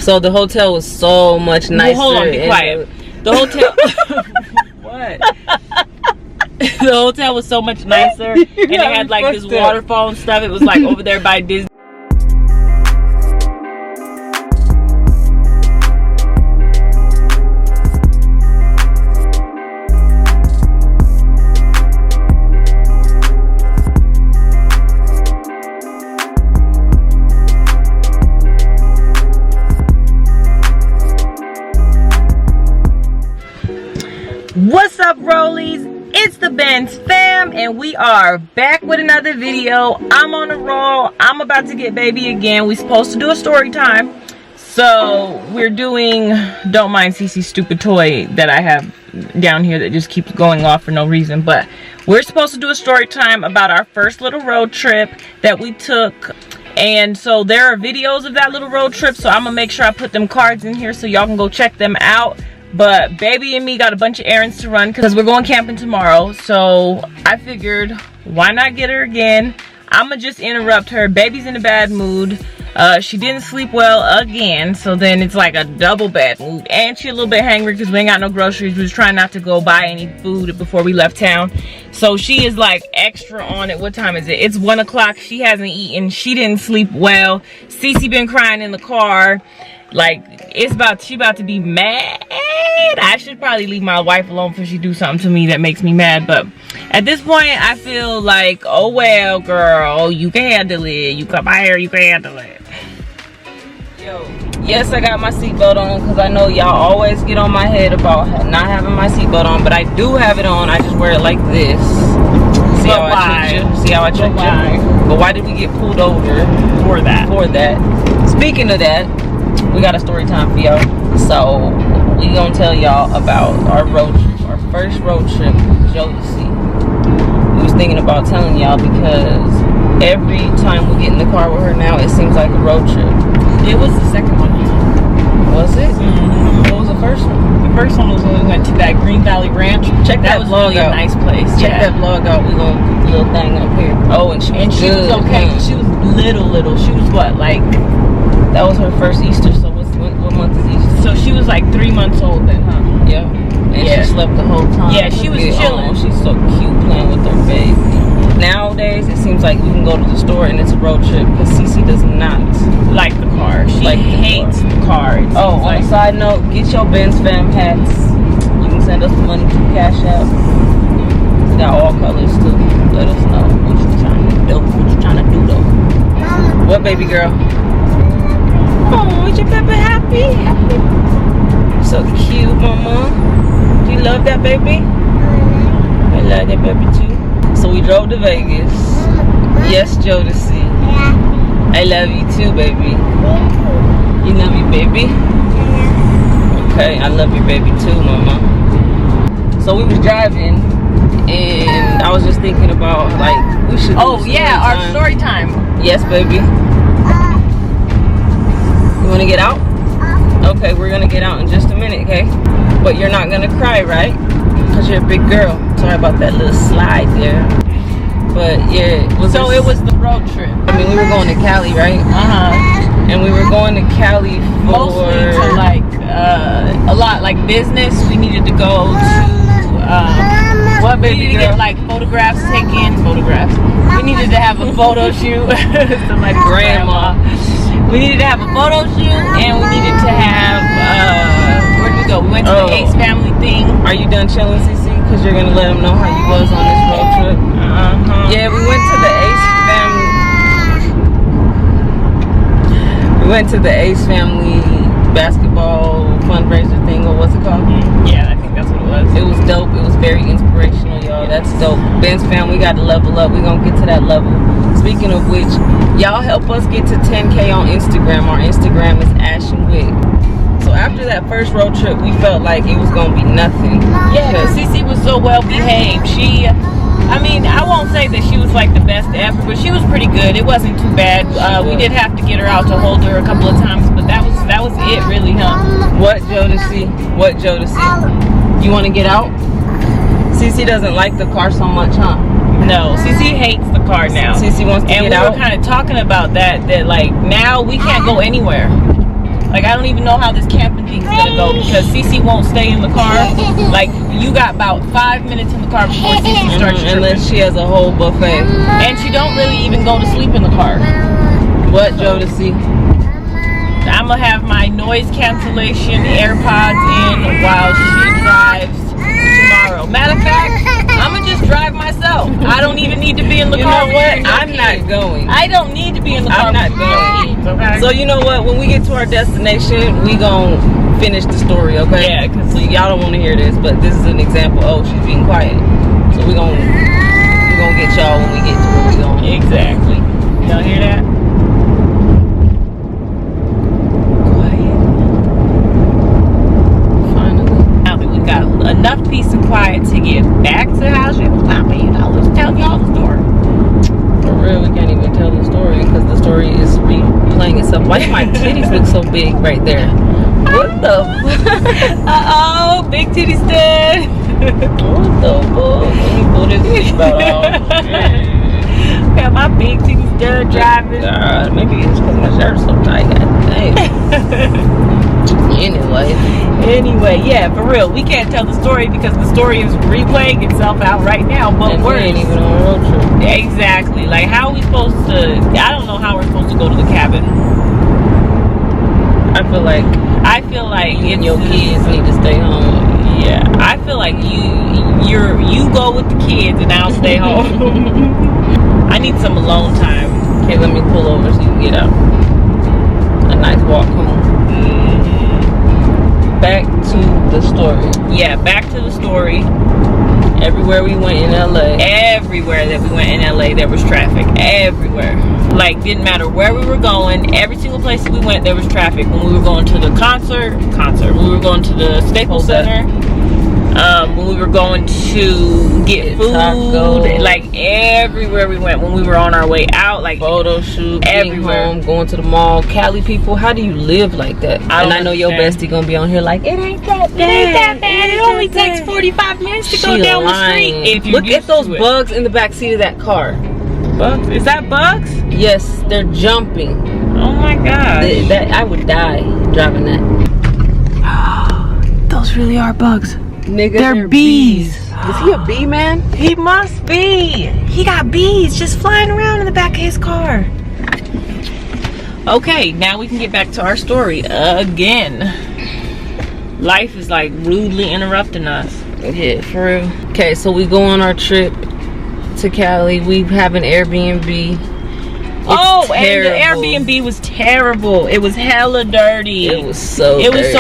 So the hotel was so much nicer. Well, hold on, be quiet. The hotel. What? The hotel was so much nicer, and it had like this waterfall and stuff. It was like over there by Disney. What's up, rollies? It's the Benz fam, and we are back with another video. I'm on a roll. I'm about to get baby again. We're supposed to do a story time, so we're doing Don't Mind Cici's stupid toy that I have down here that just keeps going off for no reason. But we're supposed to do a story time about our first little road trip that we took. And so there are videos of that little road trip, so I'm gonna make sure I put them cards in here so y'all can go check them out. But baby and me got a bunch of errands to run because we're going camping tomorrow. So I figured, why not get her again? I'ma just interrupt her. Baby's in a bad mood. She didn't sleep well again, so then it's like a double bad mood. And she a little bit hangry because we ain't got no groceries. We was trying not to go buy any food before we left town. So she is like extra on it. What time is it? It's 1 o'clock. She hasn't eaten. She didn't sleep well. Cici been crying in the car. Like, she about to be mad. I should probably leave my wife alone before she do something to me that makes me mad. But at this point, I feel like, oh well, girl, you can handle it. You come out here, you can handle it. Yo, yes, I got my seatbelt on because I know y'all always get on my head about not having my seatbelt on, but I do have it on. I just wear it like this. See how I tricked you? See how I tricked you? But why did we get pulled over? For that. Speaking of that, we got a story time for y'all. So we gonna tell y'all about our road trip, our first road trip, Cici. We was thinking about telling y'all because every time we get in the car with her now, it seems like a road trip. It was the second one. Was it? Mm-hmm. What was the first one? The first one was when we went to that Green Valley Ranch. Check that vlog out. Nice place. Check that vlog out. We gonna put the little thing up here. Oh, and she was okay. She was little. She was what, like? That was her first Easter. So what month is Easter? So she was like 3 months old then, huh? Yeah. And she slept the whole time. Yeah, she was chilling. She's so cute playing with her baby. Nowadays, it seems like we can go to the store and it's a road trip because Cici does not like the car. She hates the car. Oh, on a side note, get your Benz fam hats. You can send us the money through Cash App. We got all colors too. Let us know what you trying to do. What you trying to do though? What, baby girl? Oh, is your baby happy? So cute, mama. Do you love that baby? I love that baby too. So we drove to Vegas. Yes, Jodeci. I love you too, baby. You love me, baby? Okay, I love your baby too, mama. So we was driving, and I was just thinking about, like, we should do our story time. Yes, baby. You want to get out? Okay, we're going to get out in just a minute, okay? But you're not going to cry, right? Because you're a big girl. Sorry about that little slide there. But yeah. It was the road trip. I mean, we were going to Cali, right? Uh-huh. And we were going to Cali for... mostly to like, a lot like business. We needed to go to, what, baby we needed to get like photographs taken. We needed to have a photo shoot. Somebody's grandma. We needed to have a photo shoot, and we needed to have, where did we go? We went to the Ace family thing. Are you done chilling, Cici? Because you're going to let them know how you was on this road trip. Yeah, we went to the Ace family. We went to the Ace family basketball fundraiser thing, or what's it called? Yeah, I think that's what it was. It was dope. It was very inspirational, y'all. That's dope. Ben's fam, we got to level up. We're going to get to that level. Speaking of which, y'all help us get to 10K on Instagram. Our Instagram is AshAndWick. So after that first road trip, we felt like it was going to be nothing. Yeah, because Cici was so well behaved. She, I mean, I won't say that she was like the best ever, but she was pretty good. It wasn't too bad. We did have to get her out to hold her a couple of times, but that was it really, huh? What, Jodeci? What, Jodeci? You want to get out? Cici doesn't like the car so much, huh? No, Cici hates the car now. Cici wants to get out. And we were kind of talking about that like now we can't go anywhere. Like, I don't even know how this camping thing's gonna go because Cici won't stay in the car. Like, you got about 5 minutes in the car before Cici starts tripping. Unless she has a whole buffet. And she don't really even go to sleep in the car. What, Jodeci? I'm gonna have my noise cancellation AirPods in while she drives tomorrow. Matter of fact, I'm gonna just drive myself. I don't even need to be in the car. You know what? I'm not going. I don't need to be in the car. I'm not going. Kids, okay? So you know what? When we get to our destination, we gon' finish the story, okay? Yeah, because so y'all don't want to hear this, but this is an example. Oh, she's being quiet. So we gonna get y'all when we get to where we going. Exactly. Y'all hear that? Enough peace and quiet to get back to how she was popping. You know, let's tell y'all the story. For real, we can't even tell the story because the story is replaying itself. Why do my titties look so big right there? What the fuck? Uh-oh, big titty stud. What the fuck? Let me pull this seatbelt off. Got my big titty stud driving. God, maybe it's because my shirt's so tight. Dang. Anyway, yeah, for real, we can't tell the story because the story is replaying itself out right now. But and we ain't even on a road trip. Exactly. Like, how are we supposed to? I don't know how we're supposed to go to the cabin. I feel like you and your kids need to stay home. Yeah, I feel like you go with the kids and I'll stay home. I need some alone time. Okay, let me pull over so you can get out. A nice walk home. Back to the story. Yeah, back to the story. Everywhere we went in LA. Everywhere that we went in LA, there was traffic. Everywhere. Like, didn't matter where we were going. Every single place that we went, there was traffic. When we were going to the concert. We were going to the Staples Center. When we were going to get food. Tacos. Like, everywhere we went. When we were on our way out. Like, photo shoot. Everywhere. Home, going to the mall. Cali people, how do you live like that? I know your bestie gonna be on here like, it ain't that bad. It ain't that bad. It only takes 45 minutes to go down the street. If look at those bugs in the back seat of that car. Bugs? Is that bugs? Yes, they're jumping. Oh my god. I would die driving that. Those really are bugs. Nigga, they're bees. Is he a bee man? He must be. He got bees just flying around in the back of his car. Okay, now we can get back to our story again. Life is like rudely interrupting us. Yeah, for real. Okay, so we go on our trip to Cali. We have an Airbnb. It's terrible. And the Airbnb was terrible. It was hella dirty. It was so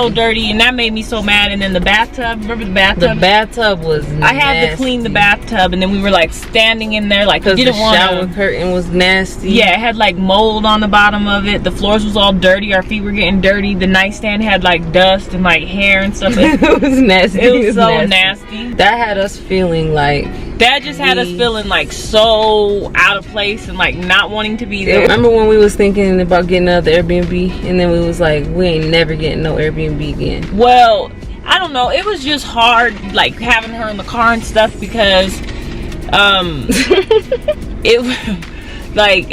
dirty, and that made me so mad. And then the bathtub, remember the bathtub? The bathtub was nasty. I had to clean the bathtub, and then we were like standing in there like because the shower curtain was nasty. Yeah, it had like mold on the bottom of it. The floors was all dirty. Our feet were getting dirty. The nightstand had like dust and like hair and stuff. It was nasty. It was so nasty. That had us feeling like that just had us feeling like so out of place and like not wanting to be there. Remember when we was thinking about getting another Airbnb and then we was like, we ain't never getting no Airbnb again? Well, I don't know. It was just hard like having her in the car and stuff because it like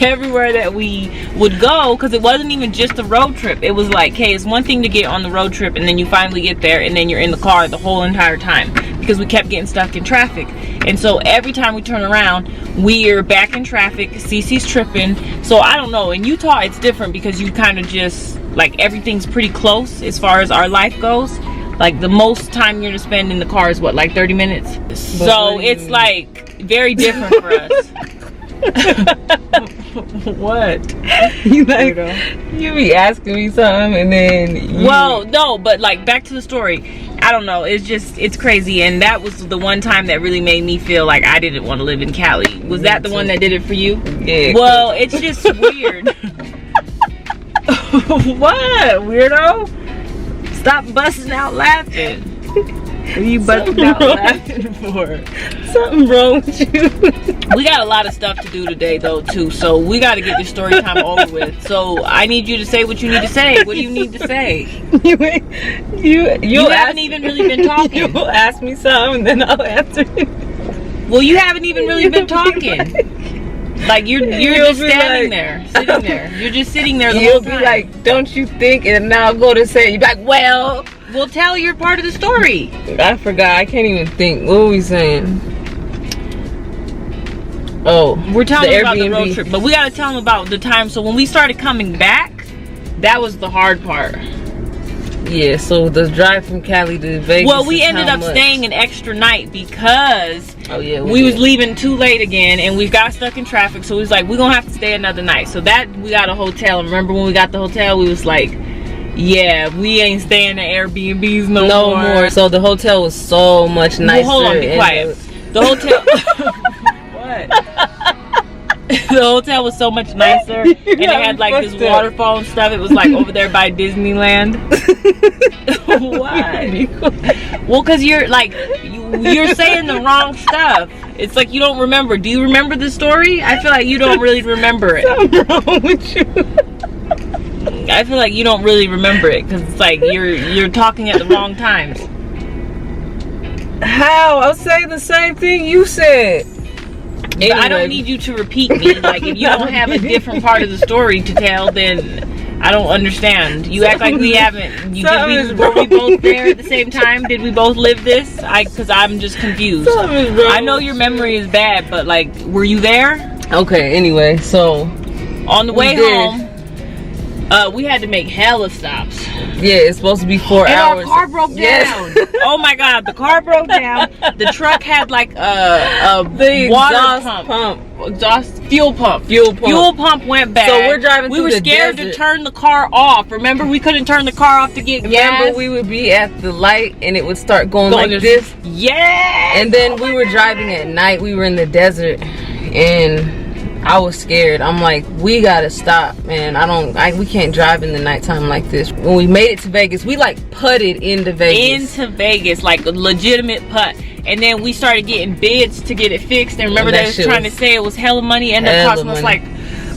everywhere that we would go, because it wasn't even just a road trip. It was like, hey, it's one thing to get on the road trip and then you finally get there and then you're in the car the whole entire time, because we kept getting stuck in traffic. And so every time we turn around, we're back in traffic. Cici's tripping. So I don't know. In Utah, it's different because you kind of just like everything's pretty close as far as our life goes. Like the most time you're gonna spend in the car is what, like 30 minutes? So it's like very different for us. What? You like, you be asking me something and then well, no, but like back to the story. I don't know, it's crazy. And that was the one time that really made me feel like I didn't want to live in Cali. Was that the one that did it for you? Yeah. Well, it's just weird. What, weirdo? Stop busting out laughing. What are you busting out laughing for? Something wrong with you. We got a lot of stuff to do today though too, so we got to get this story time over with. So I need you to say what you need to say. What do you need to say? You haven't even really been talking. You'll ask me something and then I'll answer you. Well, you haven't even really been talking. Like you're just standing there, sitting there. You're just sitting there the whole time. You'll be like, don't you think? And now I'll go to say, you're like, well, tell your part of the story. I forgot. I can't even think. What were we saying? Oh, we're telling them about the road trip, but we got to tell them about the time. So when we started coming back, that was the hard part. Yeah, so the drive from Cali to Vegas. Well, we ended up staying an extra night because we was leaving too late again, and we got stuck in traffic. So we was like, we're gonna have to stay another night. So that we got a hotel. And remember when we got the hotel, we was like, yeah, we ain't staying at Airbnbs no more. So the hotel was so much nicer. Well, hold on, be quiet. The hotel. What? The hotel was so much nicer, and it had like this waterfall and stuff. It was like over there by Disneyland. Why? Well, cause you're like you're saying the wrong stuff. It's like you don't remember. Do you remember the story? I feel like you don't really remember it. What's wrong with you? I feel like you don't really remember it because it's like you're talking at the wrong times. How? I'll say the same thing you said. Anyway. I don't need you to repeat me. Like if you don't have a different part of the story to tell, then I don't understand. You act like we haven't. Were we both there at the same time? Did we both live this? Because I'm just confused. I know your memory is bad, but like, were you there? Okay. Anyway, so on the way home, we had to make hella stops. Yeah, it's supposed to be 4 hours. Our car broke down. Yes. Oh my God, the car broke down. The truck had like a water pump. Fuel pump went bad. So we're driving through the desert. We were scared to turn the car off. Remember, we couldn't turn the car off to get gas. Remember, we would be at the light and it would start going like this. Yeah. And then we were driving at night. We were in the desert and I was scared. I'm like, we gotta stop, man. We can't drive in the nighttime like this. When we made it to Vegas, we like putted into Vegas. Like a legitimate putt. And then we started getting bids to get it fixed. And remember, they was trying to say it was hella money. Ended up costing us like,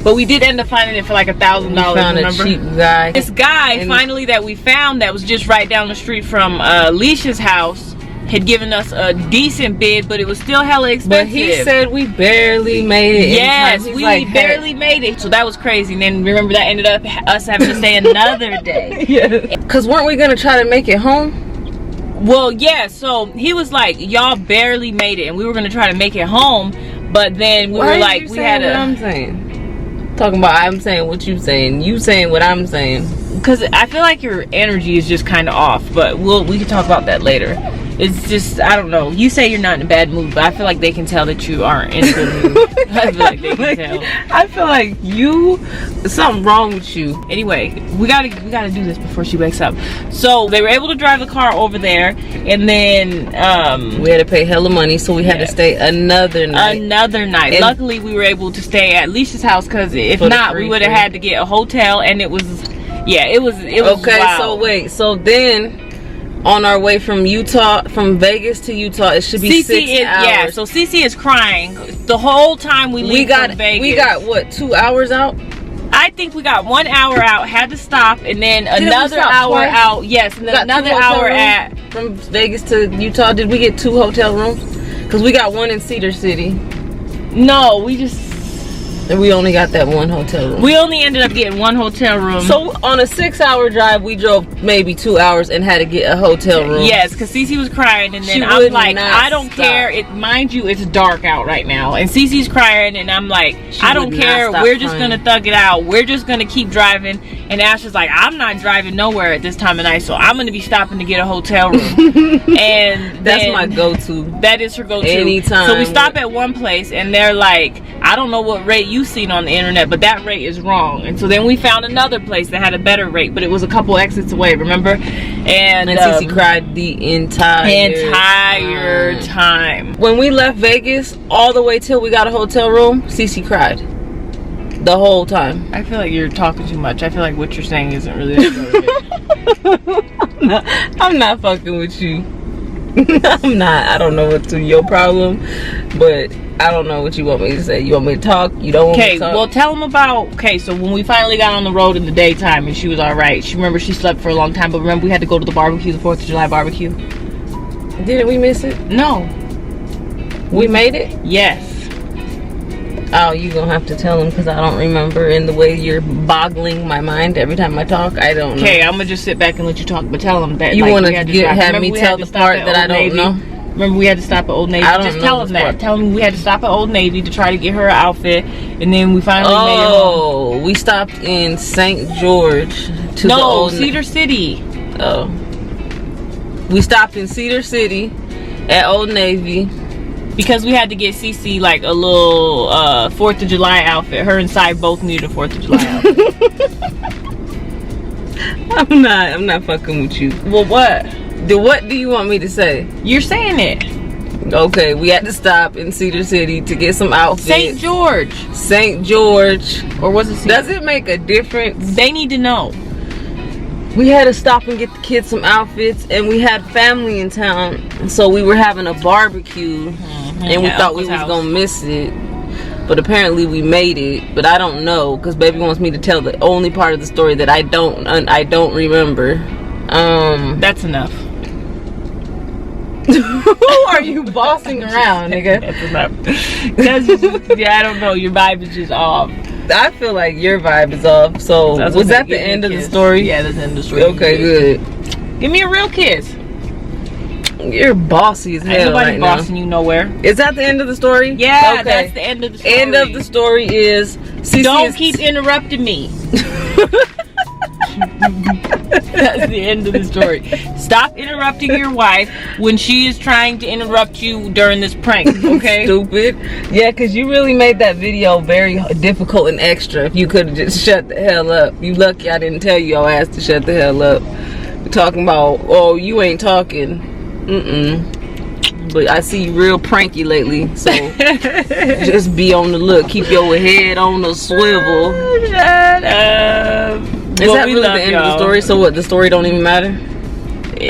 but we did end up finding it for like $1,000. Found a cheap guy. This guy finally that we found that was just right down the street from Alicia's house had given us a decent bid, but it was still hella expensive. But he said we barely made it. Yes, we barely made it. So that was crazy. And then remember that ended up us having to stay another day. Yeah. Cause weren't we gonna try to make it home? Well, yeah. So he was like, y'all barely made it, and we were gonna try to make it home, but then we were like, we had what I'm saying. Talking about I'm saying what you saying. You saying what I'm saying. Cause I feel like your energy is just kind of off, but we can talk about that later. It's just, I don't know. You say you're not in a bad mood, but I feel like they can tell that you aren't in a good mood. I feel like they can tell. I feel like something wrong with you. Anyway, we gotta do this before she wakes up. So they were able to drive the car over there, and then we had to pay hella money, so we had to stay another night. And luckily, we were able to stay at Alicia's house, because if not, we would have had to get a hotel, and it was okay. Wild. So wait, so then on our way from Vegas to Utah, it should be 6 hours. Yeah, so Cici is crying the whole time we leave from Vegas. We got what, 2 hours out? I think we got 1 hour out, had to stop, and then another hour out. Yes, and then another hour from Vegas to Utah. Did we get 2 hotel rooms? Because we got one in Cedar City. No, and we only got that 1 hotel room. We only ended up getting 1 hotel room. So on a 6-hour drive, we drove maybe 2 hours and had to get a hotel room. Yes, because Cici was crying, and then I'm like, I don't care. Mind you, it's dark out right now, and Cici's crying, and I'm like, I don't care. We're just gonna thug it out. We're just gonna keep driving. And Ash is like, I'm not driving nowhere at this time of night, so I'm gonna be stopping to get a hotel room. And that's my go-to. That is her go-to. Anytime. So we stop at one place, and they're like, I don't know what rate you've seen on the internet, but that rate is wrong. And so then we found another place that had a better rate, but it was a couple exits away, remember? And Cici cried the entire time. When we left Vegas, all the way till we got a hotel room, Cici cried the whole time. I feel like you're talking too much. I feel like what you're saying isn't really that I'm not fucking with you. I'm not. I don't know what's your problem, but I don't know what you want me to say. You want me to talk? You don't want me to talk? Okay, well, tell them about, so when we finally got on the road in the daytime and she was all right. Remember, she slept for a long time, but remember we had to go to the barbecue, the 4th of July barbecue? Didn't we miss it? No. We made it? Yes. Oh, you gonna have to tell him because I don't remember. In the way you're boggling my mind every time I talk, I don't know. Okay, I'm gonna just sit back and let you talk, but tell him that you like, want to have me tell the part that I don't know. Remember we had to stop at Old Navy? I don't just know tell him that. Tell him we had to stop at Old Navy to try to get her an outfit, and then we finally made it home. Oh, we stopped in St. George to the old Cedar City. Oh, we stopped in Cedar City at Old Navy because we had to get Cici like a little 4th of July outfit. Her and Sai both needed a 4th of July outfit. I'm not fucking with you. Well, what? What do you want me to say? You're saying it. Okay, we had to stop in Cedar City to get some outfits. St. George. St. George. Or was it Cedar? Does it make a difference? They need to know. We had to stop and get the kids some outfits, and we had family in town, so we were having a barbecue, and we thought we was gonna miss it, but apparently we made it. But I don't know, because baby wants me to tell the only part of the story that I don't remember. That's enough. Who are you bossing around, nigga? That's enough. Yeah, I don't know. Your vibe is just off. I feel like your vibe is off. So was that the end of the story? Yeah, that's the end of the story. Okay, good. Give me a real kiss. You're bossy as hell. Ain't nobody right bossing now. you nowhere. Is that the end of the story? Yeah, okay. That's the end of the story. End of the story is Cici don't keep interrupting me. That's the end of the story. Stop interrupting your wife when she is trying to interrupt you during this prank, okay? Stupid. Yeah, because you really made that video very difficult and extra. If you could have just shut the hell up. You lucky I didn't tell your ass to shut the hell up. We're talking about, oh, you ain't talking. But I see you real pranky lately, so just be on the look. Keep your head on the swivel. Shut up. Is that really the end of the story? So what, the story don't even matter?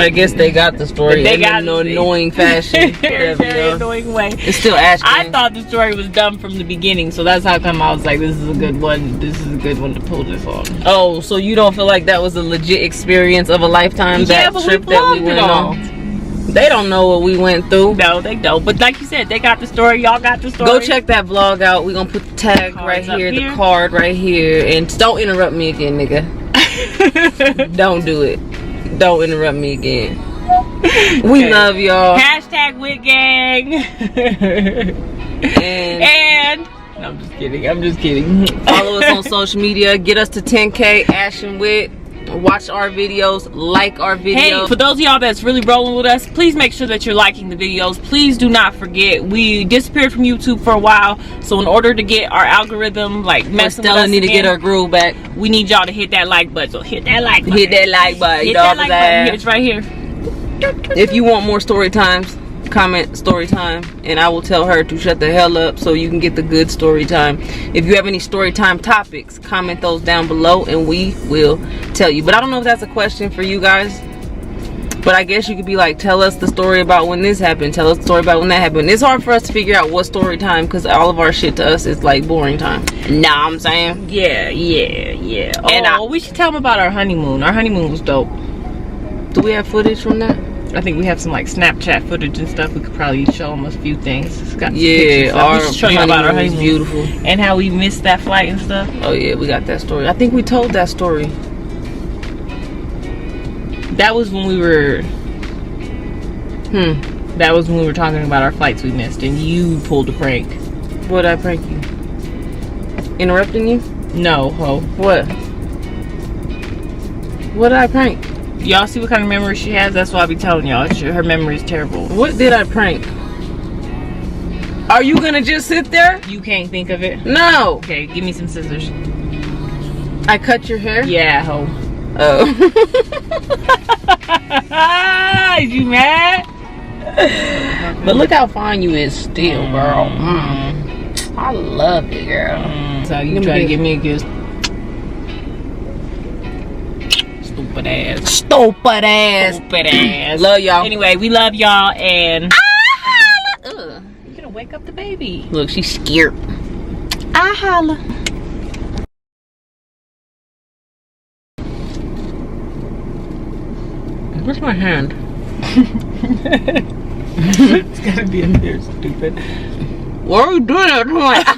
I guess they got the story in an annoying fashion. Very annoying way. It's still Ashton. I thought the story was dumb from the beginning, so that's how come I was like, this is a good one. This is a good one to pull this on. Oh, so you don't feel like that was a legit experience of a lifetime? Yeah, but trip that we went on. They don't know what we went through. No, they don't. But like you said, they got the story. Y'all got the story. Go check that vlog out. We're gonna put the tag right here, the card right here, and don't interrupt me again, nigga. Don't do it. Don't interrupt me again. We love y'all. Hashtag Wit Gang. and no, I'm just kidding. I'm just kidding. Follow us on social media. Get us to 10K. Ash and Wit. Watch our videos. Like our videos. Hey, for those of y'all that's really rolling with us, please make sure that you're liking the videos. Please do not forget, we disappeared from YouTube for a while, so in order to get our algorithm like messing with us need to get our groove back. We need y'all to hit that like button. So hit that like button. Hit that like button. Hit that like button. It's right here. If you want more story times, comment story time, and I will tell her to shut the hell up so you can get the good story time. If you have any story time topics, comment those down below and we will tell you. But I don't know if that's a question for you guys, but I guess you could be like, tell us the story about when this happened, tell us the story about when that happened. It's hard for us to figure out what story time because all of our shit to us is like boring time. Nah, I'm saying, yeah. And we should tell them about our honeymoon. Our honeymoon was dope. Do we have footage from that? I think we have some like Snapchat footage and stuff. We could probably show them a few things. It's got yeah, we should show you about our honeymoon. Beautiful. And how we missed that flight and stuff. Oh yeah, we got that story. I think we told that story. That was when we were that was when we were talking about our flights we missed and you pulled a prank. What did I prank you? Interrupting you? No, ho. What? What did I prank? Y'all see what kind of memory she has? That's why I be telling y'all. Her memory is terrible. What did I prank? Are you gonna just sit there? You can't think of it? No. Okay, give me some scissors. I cut your hair? Yeah, ho. Oh. Is you mad? But look how fine you is still, girl. I love it, girl. So you try to give me a kiss. Stupid ass. Stupid ass. Stupid ass. Love y'all. Anyway, we love y'all and you're gonna wake up the baby. Look, she's scared. I holla. Where's my hand? It's gotta be in there, stupid. What are we doing? I'm like,